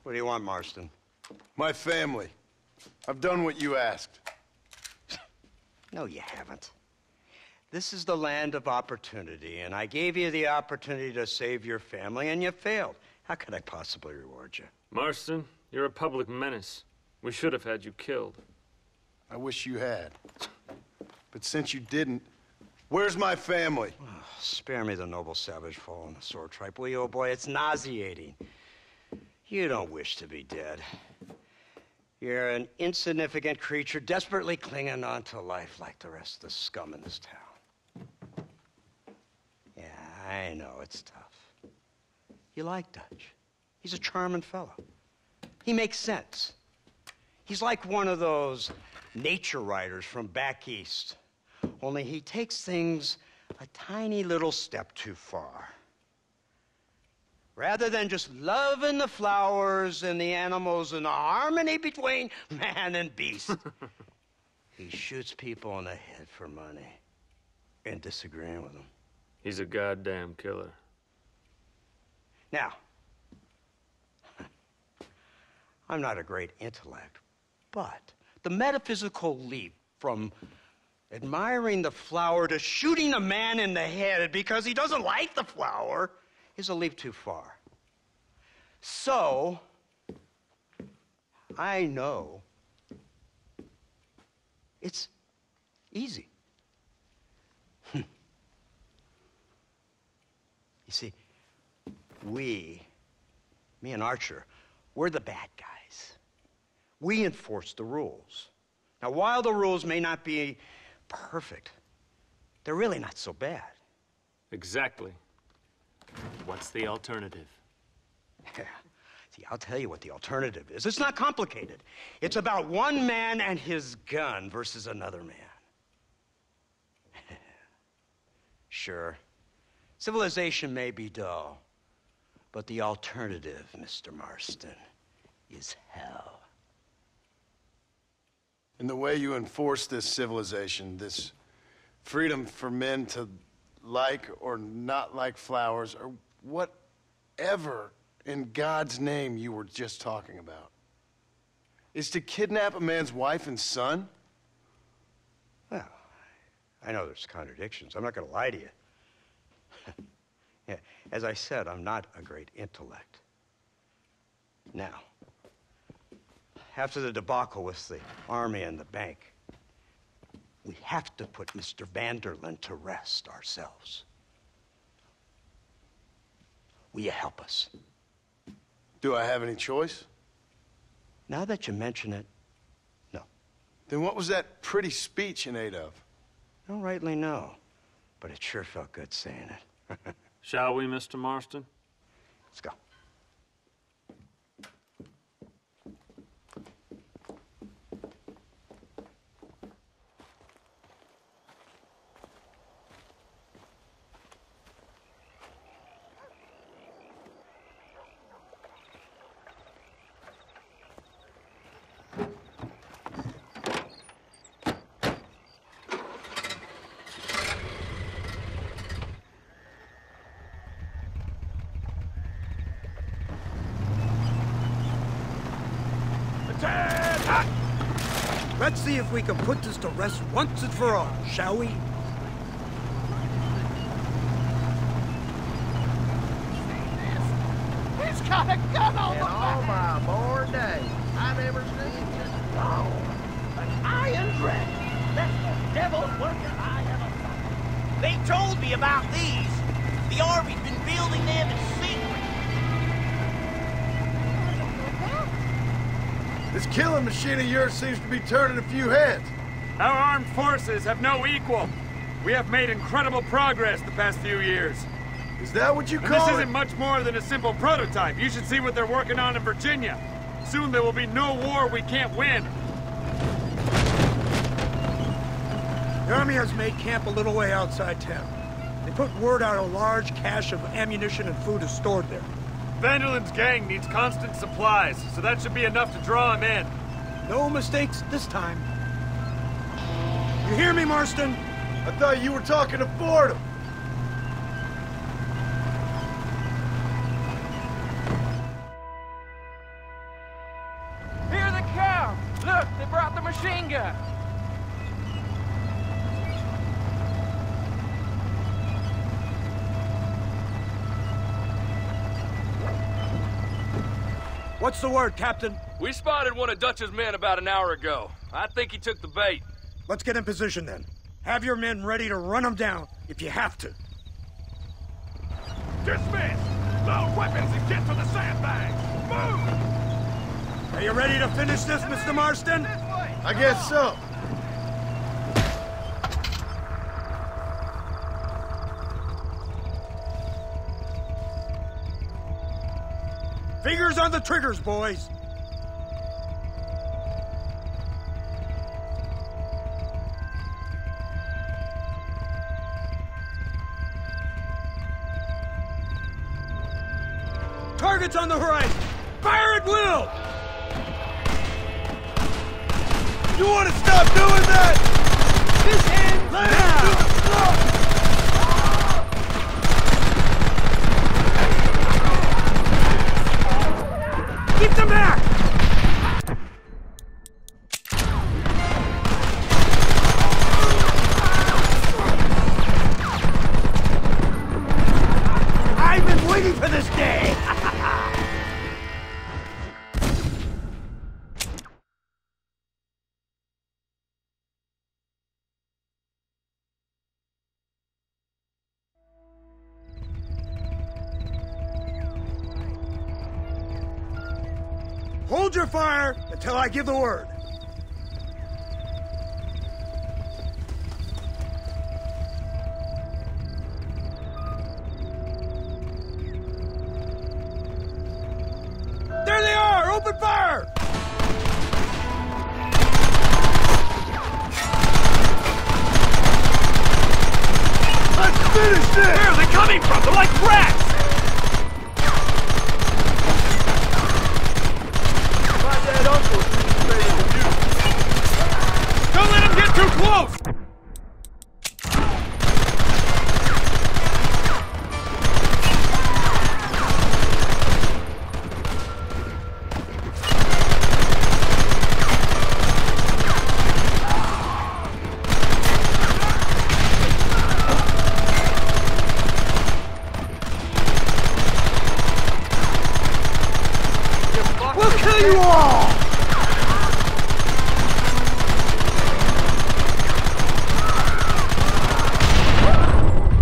What do you want, Marston? My family. I've done what you asked. No, you haven't. This is the land of opportunity, and I gave you the opportunity to save your family, and you failed. How could I possibly reward you? Marston, you're a public menace. We should have had you killed. I wish you had. But since you didn't, where's my family? Oh, spare me the noble savage fall on the sword tripe, will you, old boy? It's nauseating. You don't wish to be dead. You're an insignificant creature desperately clinging on to life like the rest of the scum in this town. Yeah, I know it's tough. You like Dutch. He's a charming fellow. He makes sense. He's like one of those nature writers from back east. Only he takes things a tiny little step too far. Rather than just loving the flowers and the animals and the harmony between man and beast, he shoots people in the head for money and disagreeing with them. He's a goddamn killer. Now, I'm not a great intellect, but the metaphysical leap from admiring the flower to shooting a man in the head because he doesn't like the flower is a leap too far. So, I know it's easy. You see, me and Archer, we're the bad guys. We enforce the rules. Now, while the rules may not be perfect, they're really not so bad. Exactly. What's the alternative? Yeah. See, I'll tell you what the alternative is. It's not complicated. It's about one man and his gun versus another man. Sure, civilization may be dull, but the alternative, Mr. Marston, is hell. And the way you enforce this civilization, this freedom for men to like or not like flowers, or whatever in God's name you were just talking about, is to kidnap a man's wife and son? Well, I know there's contradictions. I'm not going to lie to you. Yeah, as I said, I'm not a great intellect. Now, after the debacle with the army and the bank, we have to put Mr. Van der Linde to rest ourselves. Will you help us? Do I have any choice? Now that you mention it, no. Then what was that pretty speech in aid of? I don't rightly know, but it sure felt good saying it. Shall we, Mr. Marston? Let's go. Let's see if we can put this to rest once and for all, shall we? He's got a gun on the back! In all my born days, I never seen just long. An iron dragon. That's the devil's work if I ever saw. They told me about these. The Army's been building them in secret. This killing machine of yours seems to be turning a few heads. Our armed forces have no equal. We have made incredible progress the past few years. Is that what you And call this it? isn't much more than a simple prototype. You should see what they're working on in Virginia. Soon there will be no war we can't win. The Army has made camp a little way outside town. They put word out a large cache of ammunition and food is stored there. Van der Linde's gang needs constant supplies, so that should be enough to draw him in. No mistakes this time. You hear me, Marston? I thought you were talking to Fordham. machine gun! What's the word, Captain? We spotted one of Dutch's men about an hour ago. I think he took the bait. Let's get in position then. Have your men ready to run them down if you have to. Dismiss! Load weapons and get to the sandbags! Move! Are you ready to finish this, Mr. Marston? I guess so. Fingers on the triggers, boys. Targets on the horizon. Fire at will! You want to stop doing that? This ends now! Keep them back! I've been waiting for this day! Hold your fire until I give the word. There they are! Open fire! Let's finish this! Where are they coming from? They're like rats! Don't let him get too close! We'll kill you all!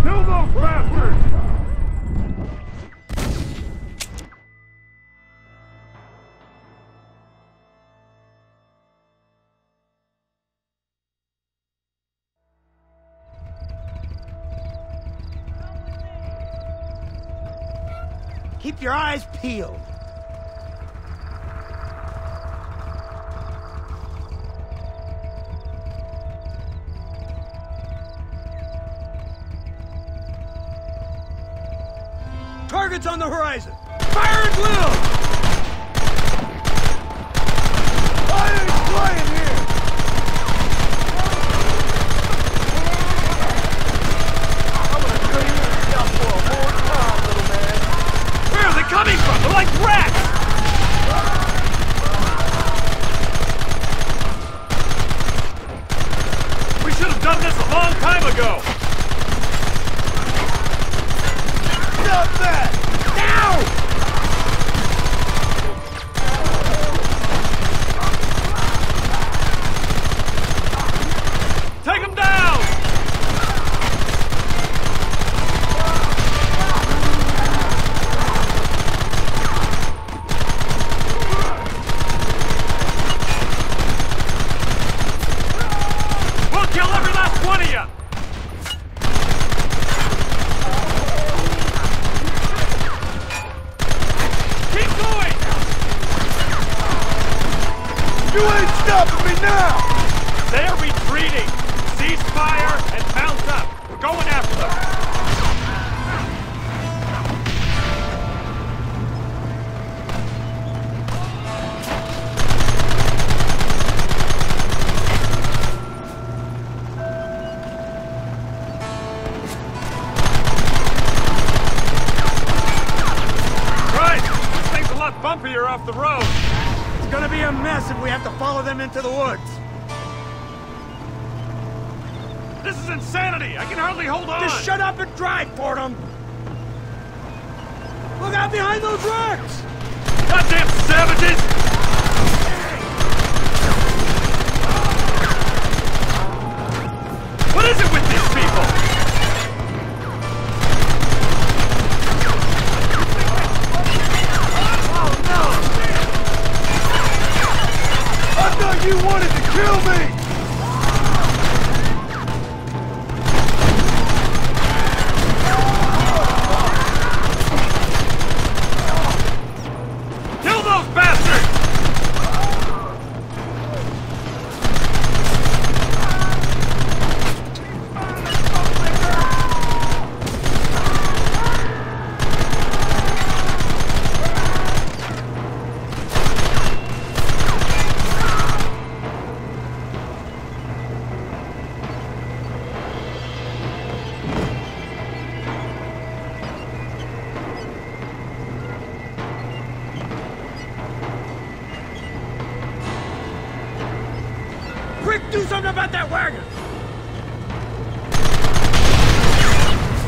Kill those bastards! Keep your eyes peeled. Targets on the horizon! Fire at will! Fire's flying here! I'm gonna kill you in yourself for a more time, little man. Where are they coming from? They're like rats! We should have done this a long time ago! Stop that! Now! Take them down! We'll kill every last one of you! Keep going! You ain't stopping me now! They're retreating! Cease fire and mount up! We're going after them! Right! This thing's a lot bumpier off the road! It's gonna be a mess if we have to follow them into the woods. This is insanity! I can hardly hold on! Just shut up and drive, Fordham! Look out behind those rocks! Goddamn savages! What is it with these people? I thought you wanted to kill me! Kill those bastards! Quick, do something about that wagon!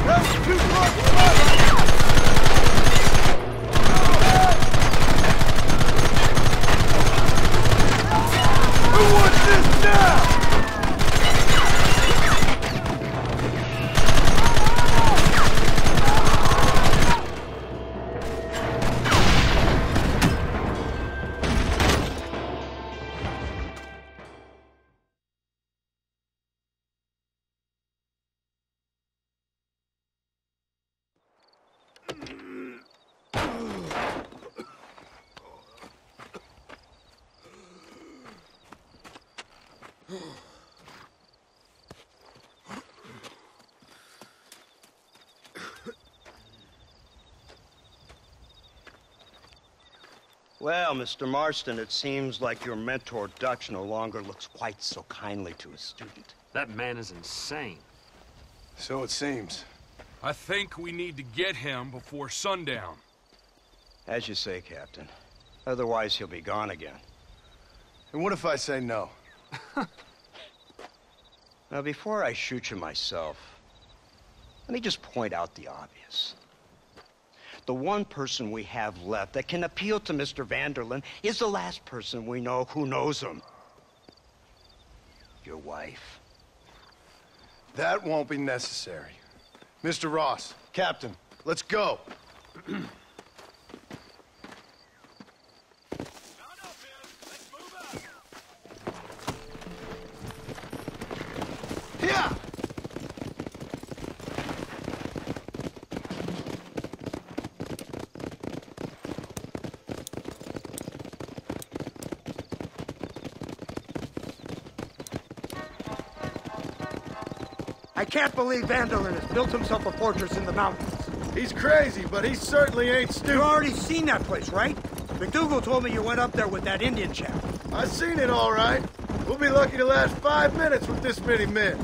That's too close! Who wants this now? Well, Mr. Marston, it seems like your mentor Dutch no longer looks quite so kindly to his student. That man is insane. So it seems. I think we need to get him before sundown. As you say, Captain. Otherwise, he'll be gone again. And what if I say no? Now, before I shoot you myself, let me just point out the obvious. The one person we have left that can appeal to Mr. Van der Linde is the last person we know who knows him. Your wife. That won't be necessary. Mr. Ross, Captain, let's go. Here! I can't believe Van der Linde has built himself a fortress in the mountains. He's crazy, but he certainly ain't You've stupid. already seen that place, right? McDougal told me you went up there with that Indian chap. I seen it all right. We'll be lucky to last 5 minutes with this many men.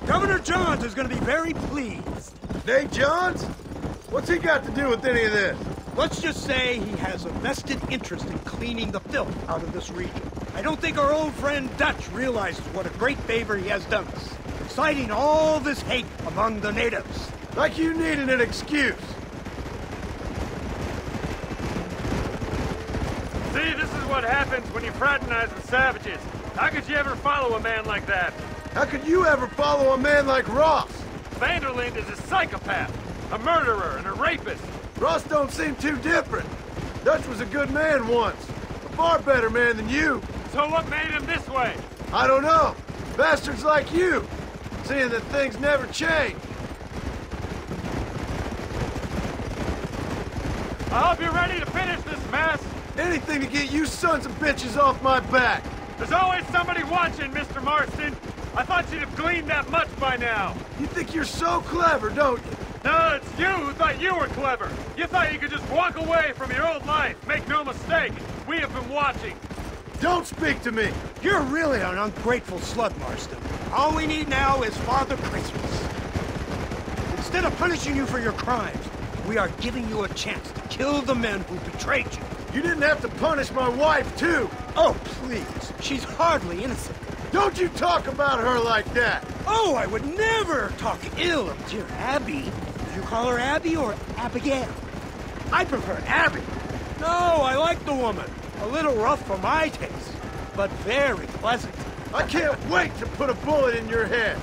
Governor Johns is going to be very pleased. Nate Johns? What's he got to do with any of this? Let's just say he has a vested interest in cleaning the filth out of this region. I don't think our old friend Dutch realizes what a great favor he has done us, inciting all this hate among the natives. Like you needed an excuse. See, this is what happens when you fraternize with savages. How could you ever follow a man like that? How could you ever follow a man like Ross? Van der Linde is a psychopath, a murderer, and a rapist. Ross don't seem too different. Dutch was a good man once. A far better man than you. So what made him this way? I don't know. Bastards like you. Seeing that things never change. I hope you're ready to finish this mess. Anything to get you sons of bitches off my back. There's always somebody watching, Mr. Marston. I thought you'd have gleaned that much by now. You think you're so clever, don't you? No, it's you who thought you were clever. You thought you could just walk away from your old life. Make no mistake, we have been watching. Don't speak to me. You're really an ungrateful slut, Marston. All we need now is Father Christmas. Instead of punishing you for your crimes, we are giving you a chance to kill the men who betrayed you. You didn't have to punish my wife, too. Oh, please. She's hardly innocent. Don't you talk about her like that. Oh, I would never talk ill of dear Abby. Do you call her Abby or Abigail? I prefer Abby. No, I like the woman. A little rough for my taste, but very pleasant. I can't wait to put a bullet in your head.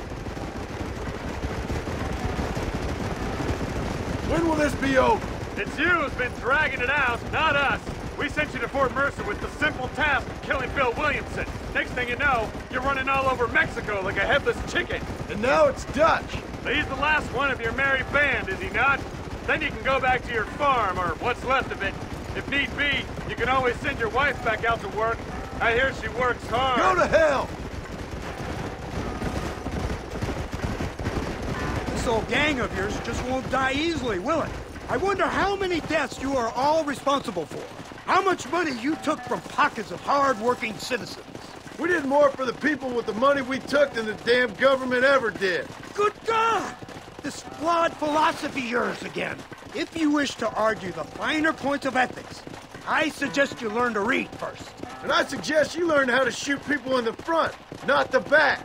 When will this be over? It's you who's been dragging it out, not us. We sent you to Fort Mercer with the simple task of killing Bill Williamson. Next thing you know, you're running all over Mexico like a headless chicken. And now it's Dutch. He's the last one of your merry band, is he not? Then you can go back to your farm, or what's left of it. If need be, you can always send your wife back out to work. I hear she works hard. Go to hell! This old gang of yours just won't die easily, will it? I wonder how many deaths you are all responsible for. How much money you took from pockets of hard-working citizens. We did more for the people with the money we took than the damn government ever did. Good God! This flawed philosophy of yours again. If you wish to argue the finer points of ethics, I suggest you learn to read first. And I suggest you learn how to shoot people in the front, not the back.